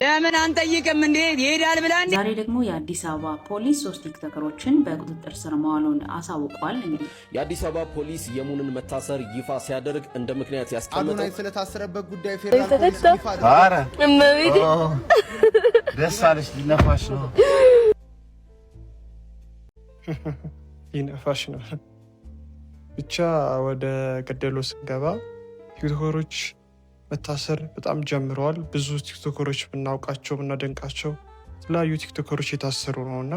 ለምን አንጠይቅም እንዴ? ይሄዳል ብለን ዛሬ ደግሞ የአዲስ አበባ ፖሊስ 3 ቲክቶከሮችን በቁጥጥር ስር ማዋሉን አሳውቋል። እንግዲህ የአዲስ አበባ ፖሊስ የሙንን መታሰር ይፋ ሲያደርግ እንደ ምክንያት ያስቀመጠው አዶናይ ስለታሰረበት ጉዳይ ፌደራል ፖሊስ ይፋ አረ እመቤቴ ደስ አለሽ። ሊነፋሽ ነው ይነፋሽ ነው። ብቻ ወደ ገደሉ ስንገባ ቲክቶከሮች መታሰር በጣም ጀምረዋል። ብዙ ቲክቶከሮች ብናውቃቸው ብናደንቃቸው የተለያዩ ቲክቶከሮች የታሰሩ ነው እና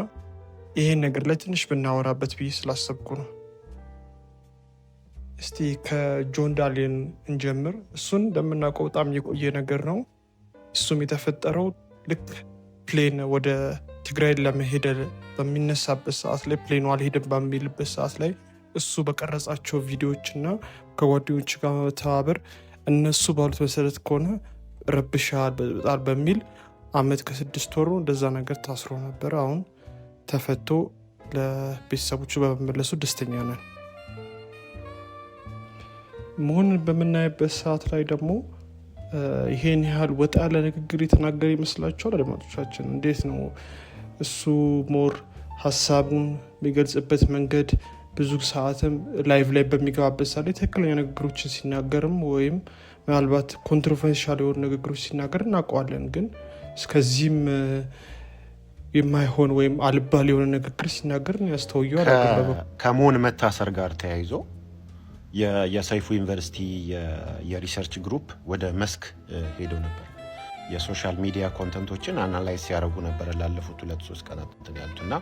ይሄን ነገር ላይ ትንሽ ብናወራበት ብዬ ስላሰብኩ ነው። እስቲ ከጆን ዳሊን እንጀምር። እሱን እንደምናውቀው በጣም የቆየ ነገር ነው። እሱም የተፈጠረው ልክ ፕሌን ወደ ትግራይ ለመሄድ በሚነሳበት ሰዓት ላይ ፕሌኑ አልሄድም በሚልበት ሰዓት ላይ እሱ በቀረጻቸው ቪዲዮዎች እና ከጓደኞች ጋር በመተባበር እነሱ ባሉት መሰረት ከሆነ ረብሻል በጣም በሚል አመት ከ6 ወሩ እንደዛ ነገር ታስሮ ነበር። አሁን ተፈቶ ለቤተሰቦቹ በመመለሱ ደስተኛ ነን። መሆንን በምናይበት ሰዓት ላይ ደግሞ ይሄን ያህል ወጣ ያለ ንግግር የተናገረ ይመስላችኋል? አድማጮቻችን እንዴት ነው እሱ ሞር ሀሳቡን የሚገልጽበት መንገድ ብዙ ሰዓትም ላይቭ ላይ በሚገባበት ሰዓት ላይ ትክክለኛ ንግግሮችን ሲናገርም ወይም ምናልባት ኮንትሮቨርሻል የሆኑ ንግግሮች ሲናገር እናውቀዋለን። ግን እስከዚህም የማይሆን ወይም አልባል የሆነ ንግግር ሲናገር ያስተውየው ከመሆን መታሰር ጋር ተያይዞ የሰይፉ ዩኒቨርሲቲ የሪሰርች ግሩፕ ወደ መስክ ሄደው ነበር። የሶሻል ሚዲያ ኮንተንቶችን አናላይዝ ሲያደርጉ ነበር ላለፉት 2-3 ቀናት ያሉት እና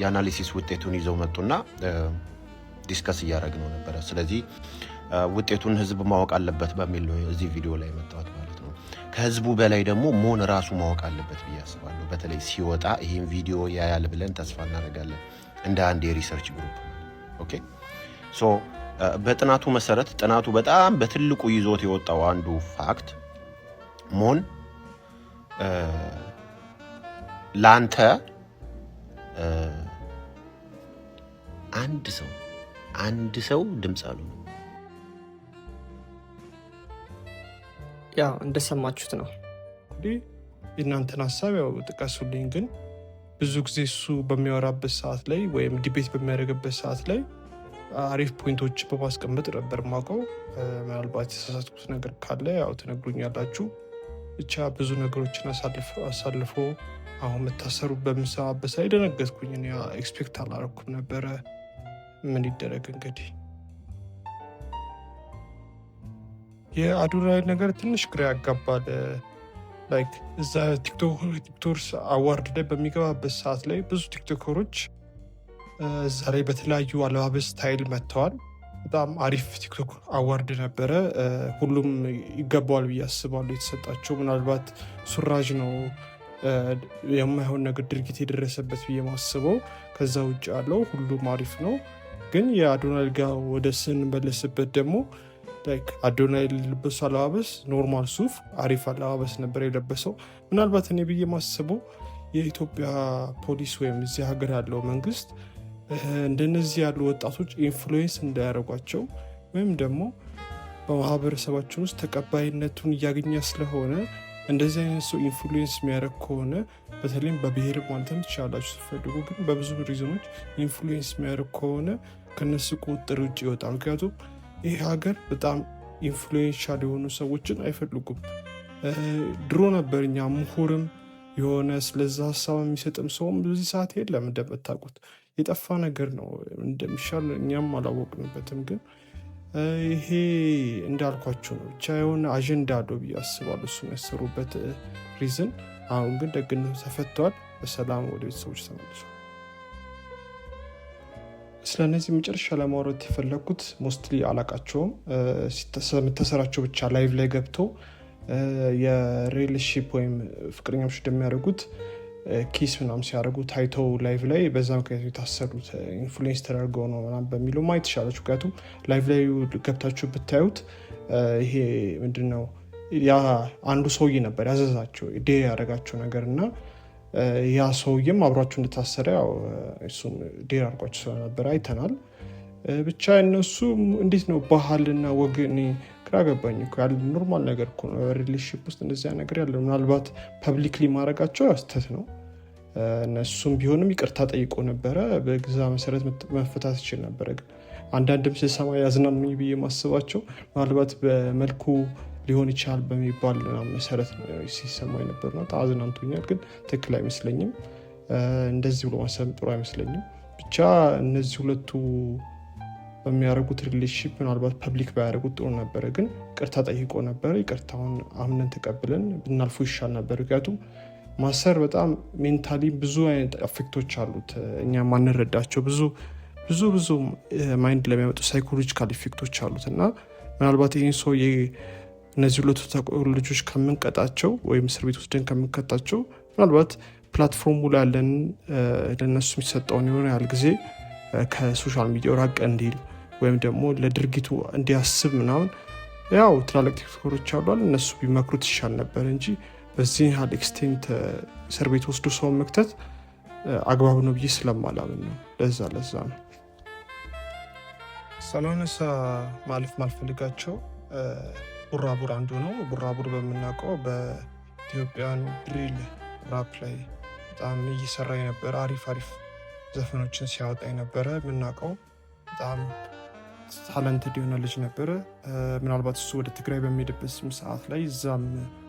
የአናሊሲስ ውጤቱን ይዘው መጡና ዲስከስ እያደረግነው ነበረ። ስለዚህ ውጤቱን ህዝብ ማወቅ አለበት በሚል ነው እዚህ ቪዲዮ ላይ መጣሁት ማለት ነው። ከህዝቡ በላይ ደግሞ መሆን ራሱ ማወቅ አለበት ብዬ አስባለሁ። በተለይ ሲወጣ ይሄን ቪዲዮ ያያል ብለን ተስፋ እናደርጋለን እንደ አንድ የሪሰርች ግሩፕ። ኦኬ ሶ በጥናቱ መሰረት ጥናቱ በጣም በትልቁ ይዞት የወጣው አንዱ ፋክት መሆን ላንተ አንድ ሰው ድምፅ አሉ። ያ እንደሰማችሁት ነው። እንግዲህ የእናንተን ሀሳብ ያው ጥቀሱልኝ። ግን ብዙ ጊዜ እሱ በሚያወራበት ሰዓት ላይ ወይም ዲቤት በሚያደርግበት ሰዓት ላይ አሪፍ ፖይንቶች በማስቀመጥ ነበር ማውቀው። ምናልባት የተሳሳትኩት ነገር ካለ ያው ትነግሩኛላችሁ። ብቻ ብዙ ነገሮችን አሳልፎ አሁን መታሰሩ በምሰማበት ሳይ ደነገጥኩኝ። እኔ ኤክስፔክት አላረኩም ነበረ። ምን ይደረግ እንግዲህ። የአዶናይ ነገር ትንሽ ግራ ያጋባል። ላይክ እዛ ቲክቶከርስ አዋርድ ላይ በሚገባበት ሰዓት ላይ ብዙ ቲክቶከሮች እዛ ላይ በተለያዩ አለባበስ ስታይል መጥተዋል። በጣም አሪፍ ቲክቶክ አዋርድ ነበረ። ሁሉም ይገባዋል ብዬ አስባለሁ የተሰጣቸው። ምናልባት ሱራጅ ነው የማይሆን ነገር ድርጊት የደረሰበት ብዬ ማስበው። ከዛ ውጭ ያለው ሁሉም አሪፍ ነው። ግን የአዶናይ ጋር ወደ ስንመለስበት ደግሞ አዶናይ የለበሱ አለባበስ ኖርማል ሱፍ አሪፍ አለባበስ ነበር የለበሰው። ምናልባት እኔ ብዬ ማስበው የኢትዮጵያ ፖሊስ ወይም እዚህ ሀገር ያለው መንግስት እንደነዚህ ያሉ ወጣቶች ኢንፍሉዌንስ እንዳያደርጓቸው ወይም ደግሞ በማህበረሰባችን ውስጥ ተቀባይነቱን እያገኘ ስለሆነ እንደዚህ አይነት ሰው ኢንፍሉዌንስ የሚያደርግ ከሆነ በተለይም በብሔር ማለትም ትችላላችሁ ስትፈልጉ፣ ግን በብዙ ሪዝኖች ኢንፍሉዌንስ የሚያደርግ ከሆነ ከነሱ ቁጥጥር ውጭ ይወጣል። ምክንያቱም ይህ ሀገር በጣም ኢንፍሉዌንሻል የሆኑ ሰዎችን አይፈልጉም። ድሮ ነበር እኛ ምሁርም የሆነ ስለዛ ሀሳብ የሚሰጥም ሰውም በዚህ ሰዓት የለም። እንደምታውቁት የጠፋ ነገር ነው። እንደሚሻል እኛም አላወቅንበትም። ግን ይሄ እንዳልኳቸው ነው። ብቻ የሆነ አጀንዳ አለው ብዬ አስባለሁ እሱ ያሰሩበት ሪዝን። አሁን ግን ደግነቱ ተፈተዋል፣ በሰላም ወደ ቤተሰቦች ተመልሷል። ስለነዚህ መጨረሻ ለማውራት የፈለግኩት ሞስትሊ አላቃቸውም። ስለምታሰራቸው ብቻ ላይቭ ላይ ገብተው የሪሌሽንሺፕ ወይም ፍቅረኛሞች እንደሚያደርጉት ኪስ ምናምን ሲያደርጉ ታይተው ላይቭ ላይ በዛ ምክንያቱ የታሰሩት ኢንፍሉዌንስ ተደርገው ነው ምናምን በሚለው ማየት ይቻላችሁ። ምክንያቱም ላይቭ ላይ ገብታችሁ ብታዩት ይሄ ምንድነው ያ አንዱ ሰውዬ ነበር ያዘዛቸው ዴ ያደረጋቸው ነገር እና ያ ሰውዬም አብሯቸው እንደታሰረ እሱም ዴ አድርጓቸው ስለነበረ አይተናል። ብቻ እነሱ እንዴት ነው ባህልና ወግ ግራ ገባኝ እኮ ያለ ኖርማል ነገር እኮ ነው ሪሌሽንሺፕ ውስጥ እንደዚያ ነገር ያለ ምናልባት ፐብሊክሊ ማድረጋቸው ያስተት ነው እነሱም ቢሆንም ይቅርታ ጠይቆ ነበረ በግዛ መሰረት መፈታት ይችላል ነበር ግን አንዳንድም ሲሰማ ያዝናኑኝ ብዬ ማስባቸው ምናልባት በመልኩ ሊሆን ይችላል በሚባል መሰረት ሲሰማኝ ነበርና ታዝናንቶኛል ግን ትክክል አይመስለኝም እንደዚህ ብሎ ማሰብ ጥሩ አይመስለኝም ብቻ እነዚህ ሁለቱ በሚያደርጉት ሪሌሽንሺፕ ምናልባት ፐብሊክ ባያደርጉት ጥሩ ነበር ግን ይቅርታ ጠይቆ ነበር ይቅርታውን አምነን ተቀብለን ብናልፉ ይሻል ነበር ምክንያቱም ማሰር በጣም ሜንታሊ ብዙ አይነት አፌክቶች አሉት እኛ ማንረዳቸው ብዙ ማይንድ ለሚያመጡ ሳይኮሎጂካል ኢፌክቶች አሉት እና ምናልባት ይህን ሰው እነዚህ ሁለቱ ልጆች ከምንቀጣቸው ወይም እስር ቤት ወስደን ከምንቀጣቸው ምናልባት ፕላትፎርሙ ላይ ያለን ለነሱ የሚሰጠውን የሆነ ያህል ጊዜ ከሶሻል ሚዲያ ራቅ እንዲል ወይም ደግሞ ለድርጊቱ እንዲያስብ ምናምን ያው ትላልቅ ቲክቶከሮች አሉ እነሱ ቢመክሩት ይሻል ነበር እንጂ በዚህ ያህል ኤክስቴንት እስር ቤት ወስዶ ሰው መክተት አግባብ ነው ብዬ ስለማላምን ነው ለዛ ነው ሰሎነሳ ማለፍ ማልፈልጋቸው ቡራቡር አንዱ ነው ቡራቡር በመናቀው በኢትዮጵያን ድሪል ራፕ ላይ በጣም እየሰራ የነበረ አሪፍ ዘፈኖችን ሲያወጣ የነበረ ምናቀው በጣም ታለንትድ የሆነ ልጅ ነበረ ምናልባት እሱ ወደ ትግራይ በሚሄድበት ሰዓት ላይ እዛም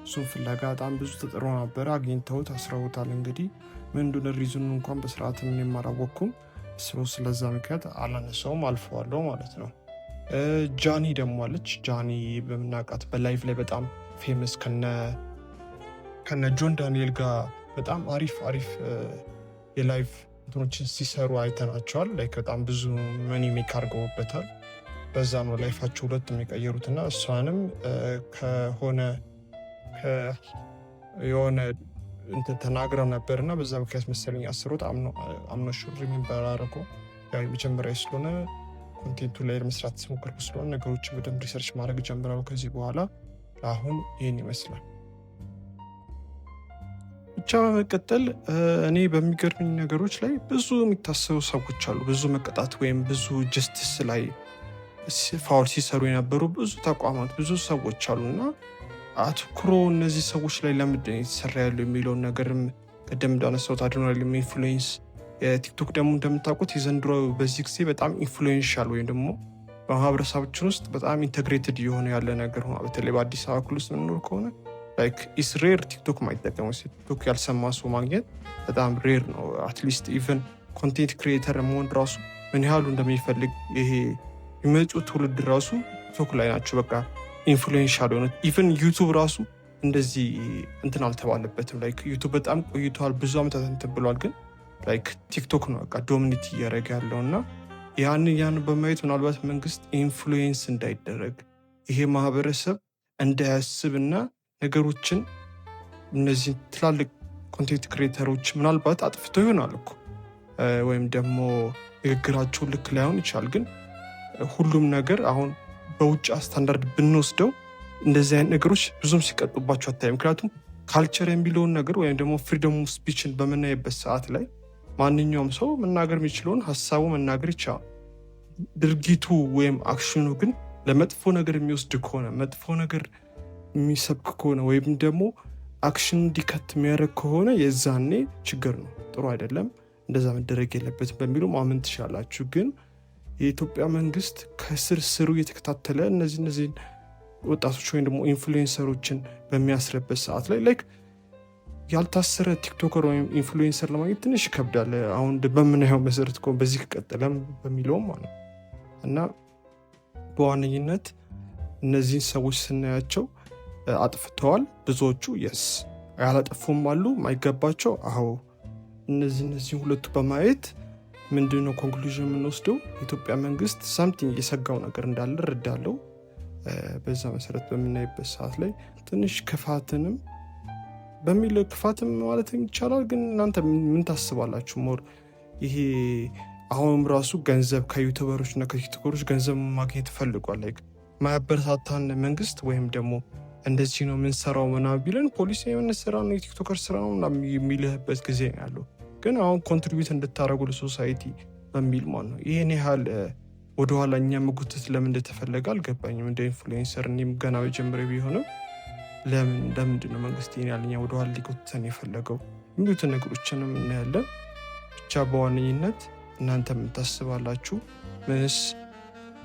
እሱን ፍለጋ በጣም ብዙ ተጥሮ ነበር አግኝተውት አስረውታል እንግዲህ ምን እንደሆነ ሪዝኑ እንኳን በስርዓት ምንም አላወቅኩም ስለዛ ምክንያት አላነሳውም አልፈዋለሁ ማለት ነው ጃኒ ደግሞ አለች ጃኒ በምናቃት በላይቭ ላይ በጣም ፌመስ ከነ ጆን ዳንኤል ጋር በጣም አሪፍ የላይቭ እንትኖችን ሲሰሩ አይተናቸዋል ላይክ በጣም ብዙ መኒ ሜክ አድርገውበታል በዛ ነው ላይፋቸው ሁለት የሚቀየሩትና እሷንም የሆነ እንትን ተናግረው ነበርና በዛ ምክንያት መሰለኝ አስሮት አምኖ ሹር የሚባላረኮ ያው መጀመሪያ ስለሆነ ኮንቴንቱ ላይ ለመስራት ሲሞክር ስለሆነ ነገሮችን በደንብ ሪሰርች ማድረግ ጀምረው ከዚህ በኋላ አሁን ይህን ይመስላል ብቻ በመቀጠል እኔ በሚገርምኝ ነገሮች ላይ ብዙ የሚታሰቡ ሰዎች አሉ ብዙ መቀጣት ወይም ብዙ ጀስቲስ ላይ ፋውል ሲሰሩ የነበሩ ብዙ ተቋማት ብዙ ሰዎች አሉና አትኩሮ እነዚህ ሰዎች ላይ ለምንድን የተሰራ ያለው የሚለውን ነገርም ቀደም እንዳነሳሁት አድሬናሊን ኢንፍሉዌንስ ቲክቶክ ደግሞ እንደምታውቁት የዘንድሮ በዚህ ጊዜ በጣም ኢንፍሉዌንሻል ወይም ደግሞ በማህበረሰባችን ውስጥ በጣም ኢንተግሬትድ የሆነ ያለ ነገር ሆኗል በተለይ በአዲስ አበባ ክልል ውስጥ የምንኖር ከሆነ ላይክ ኢስ ሬር ቲክቶክ ማይጠቀመው ቲክቶክ ያልሰማ ሰው ማግኘት በጣም ሬር ነው አትሊስት ኢቨን ኮንቴንት ክሪኤተር መሆን ራሱ ምን ያህሉ እንደሚፈልግ ይሄ የሚመጡት ትውልድ ራሱ ቲክቶክ ላይ ናቸው በቃ ኢንፍሉዌንሻል ሆነ ኢቨን ዩቱብ ራሱ እንደዚህ እንትን አልተባለበትም ላይክ ዩቱብ በጣም ቆይቷል ብዙ ዓመታት እንትን ብሏል ግን ላይክ ቲክቶክ ነው በቃ ዶሚኔት እያደረገ ያለውና ያን በማየት ምናልባት መንግስት ኢንፍሉዌንስ እንዳይደረግ ይሄ ማህበረሰብ እንዳያስብና ነገሮችን እነዚህ ትላልቅ ኮንቴንት ክሬተሮች ምናልባት አጥፍተው ይሆናል እኮ ወይም ደግሞ ንግግራቸው ልክ ላይሆን ይችላል ግን ሁሉም ነገር አሁን በውጭ ስታንዳርድ ብንወስደው እንደዚህ አይነት ነገሮች ብዙም ሲቀጡባቸው አታይም ምክንያቱም ካልቸር የሚለውን ነገር ወይም ደግሞ ፍሪደም ኦፍ ስፒችን በምናይበት ሰዓት ላይ ማንኛውም ሰው መናገር የሚችለውን ሀሳቡ መናገር ይችላል ድርጊቱ ወይም አክሽኑ ግን ለመጥፎ ነገር የሚወስድ ከሆነ መጥፎ ነገር የሚሰብክ ከሆነ ወይም ደግሞ አክሽን እንዲከት የሚያደርግ ከሆነ የዛኔ ችግር ነው ጥሩ አይደለም እንደዛ መደረግ የለበትም በሚሉ ማመን ትችላላችሁ ግን የኢትዮጵያ መንግስት ከስሩ እየተከታተለ እነዚህ ወጣቶች ወይም ደግሞ ኢንፍሉዌንሰሮችን በሚያስረበት ሰዓት ላይ ላይክ ያልታሰረ ቲክቶከር ወይም ኢንፍሉዌንሰር ለማግኘት ትንሽ ይከብዳል አሁን በምናየው መሰረት ከሆነ በዚህ ከቀጠለም በሚለውም ማለት እና በዋነኝነት እነዚህን ሰዎች ስናያቸው አጥፍተዋል ብዙዎቹ የስ ያላጠፉም አሉ ማይገባቸው አዎ እነዚህ ሁለቱ በማየት ምንድነው ኮንክሉዥን የምንወስደው የኢትዮጵያ መንግስት ሳምቲንግ የሰጋው ነገር እንዳለ ረዳለው በዛ መሰረት በምናይበት ሰዓት ላይ ትንሽ ክፋትንም ማለት ይቻላል ግን እናንተ ምን ታስባላችሁ ሞር ይሄ አሁንም ራሱ ገንዘብ ከዩቲዩበሮች እና ከቲክቶከሮች ገንዘብ ማግኘት ፈልጓል ላይክ ማያበረታታን መንግስት ወይም ደግሞ እንደዚህ ነው ምን ሰራው ምናምን ቢለን ፖሊስ የምንሰራ ነው የቲክቶከር ስራ ነው የሚልህበት ጊዜ ነው ያለው ግን አሁን ኮንትሪቢዩት እንድታረጉ ለሶሳይቲ በሚል ማለት ነው ይሄን ያህል ወደኋላ እኛ መጉተት ለምን እንደተፈለገ አልገባኝም። እንደ ኢንፍሉዌንሰር እኔም ገና በጀምሬ ቢሆንም ለምንድን ነው መንግስት ይሄን ያህል እኛ ወደኋላ ሊጎትተን የፈለገው? የሚሉትን ነገሮችንም እናያለን። ብቻ በዋነኝነት እናንተ ምን ታስባላችሁ? ምንስ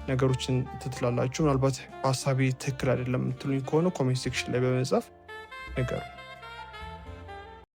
ነገሮችን ትትላላችሁ? ምናልባት ሀሳቤ ትክክል አይደለም የምትሉኝ ከሆነ ኮሜንት ሴክሽን ላይ በመጻፍ ንገሩኝ።